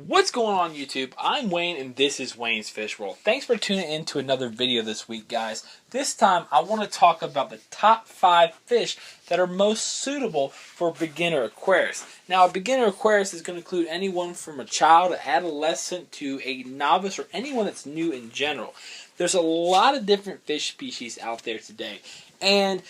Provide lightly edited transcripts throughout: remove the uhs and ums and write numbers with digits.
What's going on YouTube? I'm Wayne and this is Wayne's Fish World. Thanks for tuning in to another video this week, guys. This time I want to talk about the top 5 fish that are most suitable for beginner aquarists. Now, a beginner aquarist is going to include anyone from a child, an adolescent, to a novice, or anyone that's new in general. There's a lot of different fish species out there today, and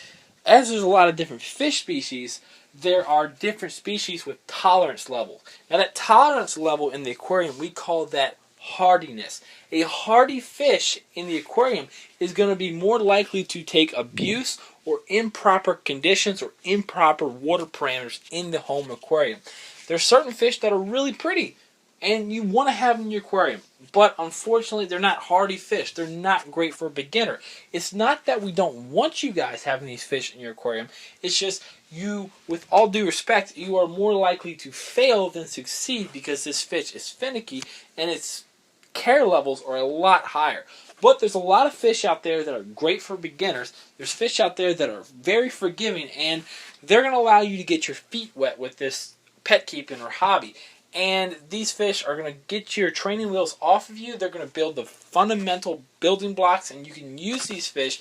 as there's a lot of different fish species, there are different species with tolerance levels. Now, that tolerance level in the aquarium, we call that hardiness. A hardy fish in the aquarium is going to be more likely to take abuse or improper conditions or improper water parameters in the home aquarium. There are certain fish that are really pretty and you want to have in your aquarium, but unfortunately they're not hardy fish. They're not great for a beginner. It's not that we don't want you guys having these fish in your aquarium. It's just you, with all due respect, you are more likely to fail than succeed because this fish is finicky and its care levels are a lot higher. But there's a lot of fish out there that are great for beginners. There's fish out there that are very forgiving, and they're going to allow you to get your feet wet with this pet keeping or hobby. And these fish are going to get your training wheels off of you. They're going to build the fundamental building blocks, and you can use these fish,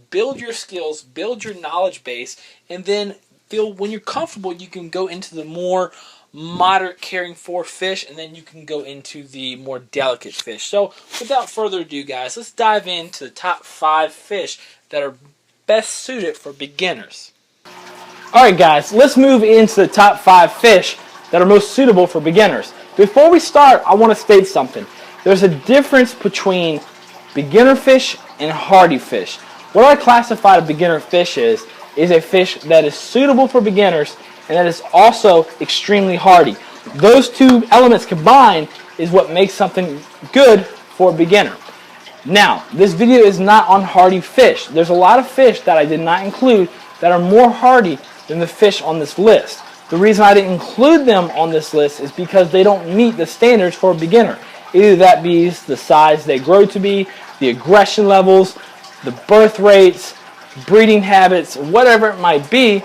build your skills, build your knowledge base, and then feel when you're comfortable, you can go into the more moderate caring for fish, and then you can go into the more delicate fish. So without further ado, guys, let's dive into the top 5 fish that are best suited for beginners. Alright guys, let's move into the top 5 fish that are most suitable for beginners. Before we start, I want to state something. There's a difference between beginner fish and hardy fish. What I classify a beginner fish is a fish that is suitable for beginners and that is also extremely hardy. Those two elements combined is what makes something good for a beginner. Now, this video is not on hardy fish. There's a lot of fish that I did not include that are more hardy than the fish on this list. The reason I didn't include them on this list is because they don't meet the standards for a beginner. Either that be the size they grow to be, the aggression levels, the birth rates, breeding habits, whatever it might be.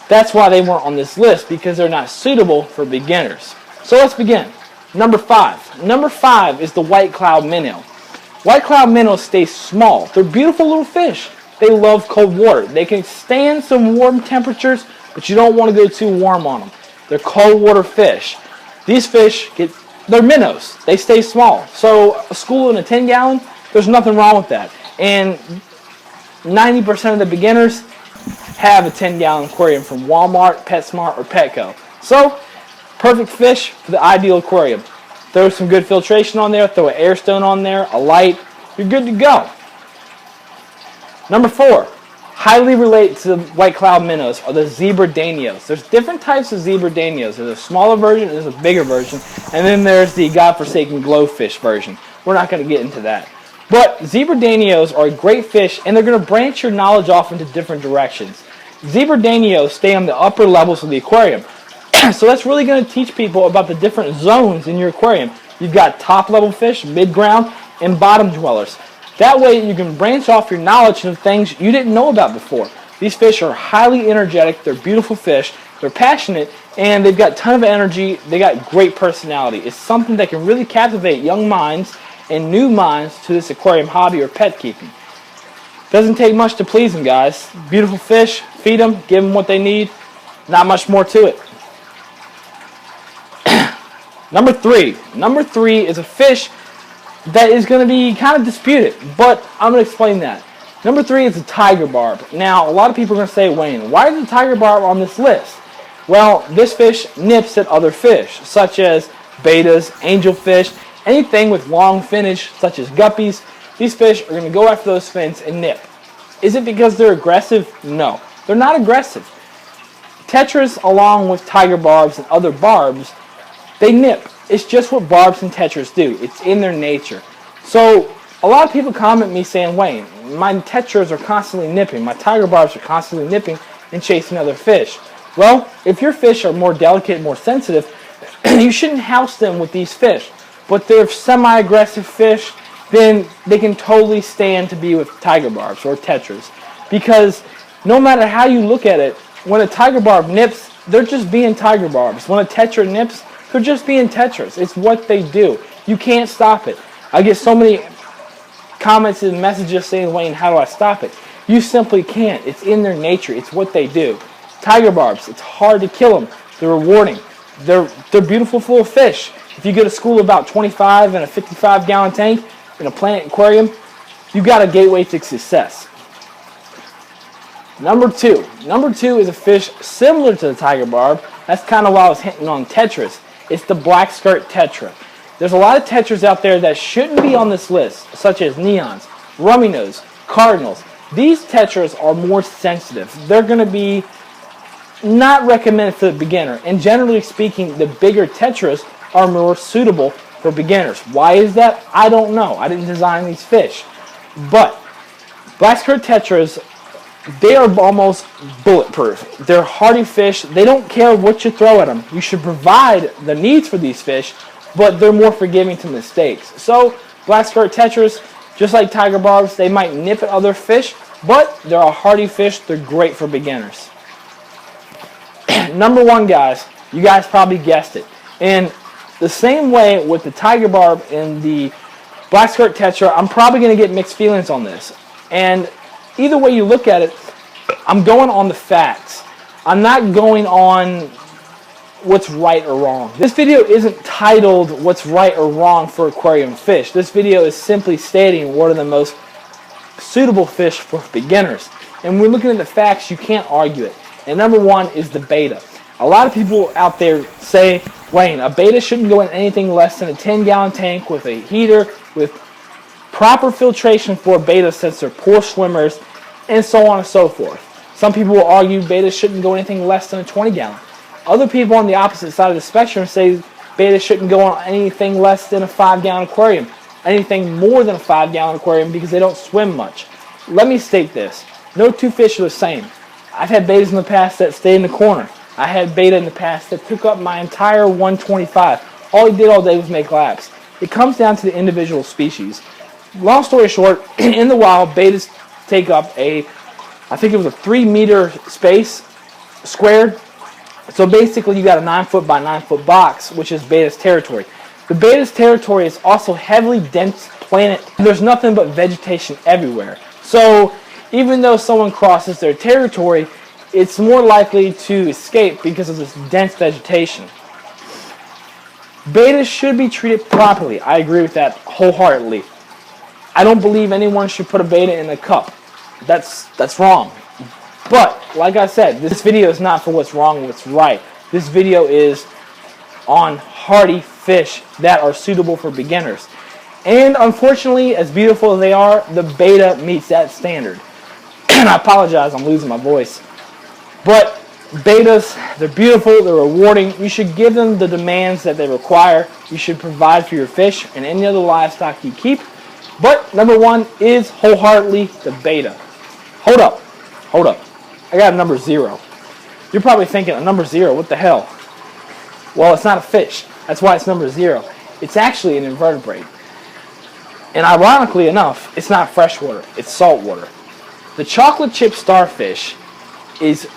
That's why they weren't on this list, because they're not suitable for beginners. So let's begin. Number 5. Number 5 is the white cloud minnow. White cloud minnows stay small. They're beautiful little fish. They love cold water. They can stand some warm temperatures, but you don't want to go too warm on them. They're cold water fish. These fish they're minnows. They stay small. So a school in a 10-gallon, there's nothing wrong with that. And 90% of the beginners have a 10-gallon aquarium from Walmart, PetSmart, or Petco. So, perfect fish for the ideal aquarium. Throw some good filtration on there, throw an air stone on there, a light, you're good to go. Number 4, highly related to the white cloud minnows are the zebradanios. There's different types of zebradanios. There's a smaller version, there's a bigger version, and then there's the godforsaken glowfish version. We're not going to get into that. But zebradanios are a great fish, and they're going to branch your knowledge off into different directions. Zebradanios stay on the upper levels of the aquarium. So that's really going to teach people about the different zones in your aquarium. You've got top level fish, mid-ground, and bottom dwellers. That way you can branch off your knowledge into things you didn't know about before. These fish are highly energetic, they're beautiful fish, they're passionate, and they've got a ton of energy, they got great personality. It's something that can really captivate young minds and new minds to this aquarium hobby or pet keeping. Doesn't take much to please them, guys. Beautiful fish, feed them, give them what they need, not much more to it. Number 3. Number 3 is a fish that is going to be kind of disputed, but I'm going to explain that. Number 3 is the tiger barb. Now, a lot of people are going to say, Wayne, why is the tiger barb on this list? Well, this fish nips at other fish, such as betas, angelfish, anything with long finish, such as guppies. These fish are going to go after those fins and nip. Is it because they're aggressive? No, they're not aggressive. Tetras, along with tiger barbs and other barbs, they nip. It's just what barbs and tetras do. It's in their nature. So a lot of people comment me saying, Wayne, my tetras are constantly nipping. My tiger barbs are constantly nipping and chasing other fish. Well, if your fish are more delicate, more sensitive, you shouldn't house them with these fish. But they're semi-aggressive fish, then they can totally stand to be with tiger barbs or tetras. Because no matter how you look at it, when a tiger barb nips, they're just being tiger barbs. When a tetra nips, They're just being Tetras. It's what they do. You can't stop it. I get so many comments and messages saying, Wayne, how do I stop it? You simply can't. It's in their nature. It's what they do. Tiger barbs, it's hard to kill them. They're rewarding. They're beautiful full of fish. If you go to school about 25 in a 55-gallon tank in a plant aquarium, you got a gateway to success. Number two is a fish similar to the tiger barb. That's kind of why I was hinting on Tetras. It's the black skirt tetra. There's a lot of Tetras out there that shouldn't be on this list, such as neons, rummy nose, cardinals. These Tetras are more sensitive. They're going to be not recommended for the beginner. And generally speaking, the bigger Tetras are more suitable for beginners. Why is that? I don't know. I didn't design these fish. But black skirt Tetras, they are almost bulletproof. They're hardy fish. They don't care what you throw at them. You should provide the needs for these fish, but they're more forgiving to mistakes. So black skirt Tetras, just like tiger barbs, they might nip at other fish, but they're a hardy fish. They're great for beginners. Number one, guys, you guys probably guessed it. And the same way with the tiger barb and the black skirt tetra, I'm probably going to get mixed feelings on this. And either way you look at it, I'm going on the facts. I'm not going on what's right or wrong. This video isn't titled what's right or wrong for aquarium fish. This video is simply stating what are the most suitable fish for beginners. And when we're looking at the facts, you can't argue it. And number one is the beta. A lot of people out there say, Wayne, a beta shouldn't go in anything less than a 10-gallon tank with a heater, with proper filtration for beta since they're poor swimmers, and so on and so forth. Some people will argue betas shouldn't go anything less than a 20-gallon. Other people on the opposite side of the spectrum say betas shouldn't go on anything less than a 5-gallon aquarium, anything more than a 5-gallon aquarium because they don't swim much. Let me state this. No two fish are the same. I've had betas in the past that stayed in the corner. I had beta in the past that took up my entire 125. All he did all day was make laps. It comes down to the individual species. Long story short, in the wild, betas take up I think it was a 3-meter space squared. So basically you got a 9-foot by 9-foot box, which is beta's territory. The beta's territory is also heavily dense planet. There's nothing but vegetation everywhere. So even though someone crosses their territory, it's more likely to escape because of this dense vegetation. Betas should be treated properly. I agree with that wholeheartedly. I don't believe anyone should put a beta in a cup. That's wrong. But, like I said, this video is not for what's wrong and what's right. This video is on hardy fish that are suitable for beginners. And unfortunately, as beautiful as they are, the beta meets that standard. And I apologize, I'm losing my voice. But betas, they're beautiful, they're rewarding. You should give them the demands that they require. You should provide for your fish and any other livestock you keep. But number one is wholeheartedly the beta. Hold up. I got a number 0. You're probably thinking, a number 0, what the hell? Well, it's not a fish. That's why it's number 0. It's actually an invertebrate. And ironically enough, it's not freshwater, it's saltwater. The chocolate chip starfish is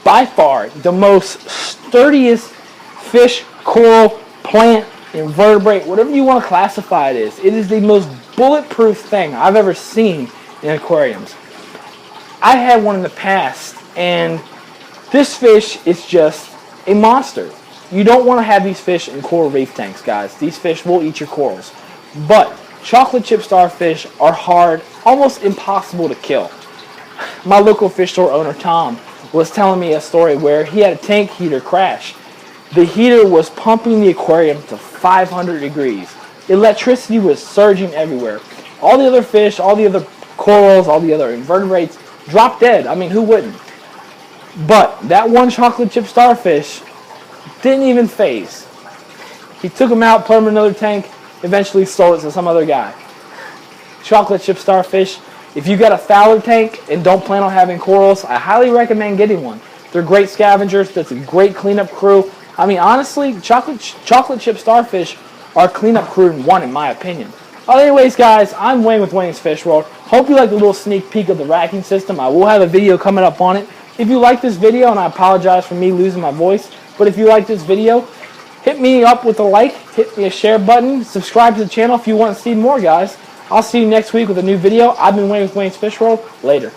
by far the most sturdiest fish, coral, plant, invertebrate, whatever you want to classify it is. It is the most bulletproof thing I've ever seen in aquariums. I had one in the past, and this fish is just a monster. You don't want to have these fish in coral reef tanks, guys. These fish will eat your corals. But chocolate chip starfish are hard, almost impossible to kill. My local fish store owner, Tom, was telling me a story where he had a tank heater crash. The heater was pumping the aquarium to 500 degrees. Electricity was surging everywhere. All the other fish, all the other corals, all the other invertebrates dropped dead. I mean, who wouldn't? But that one chocolate chip starfish didn't even phase. He took him out, put him in another tank, eventually sold it to some other guy. Chocolate chip starfish, if you got a Fowler tank and don't plan on having corals, I highly recommend getting one. They're great scavengers. That's a great cleanup crew. I mean, honestly, chocolate chip starfish are cleanup crew in one, in my opinion. Well, anyways, guys, I'm Wayne with Wayne's Fish World. Hope you liked the little sneak peek of the racking system. I will have a video coming up on it. If you like this video, and I apologize for me losing my voice, but if you like this video, hit hit me up with a like, hit me a share button, subscribe to the channel if you want to see more, guys. I'll see you next week with a new video. I've been Wayne with Wayne's Fish World. Later.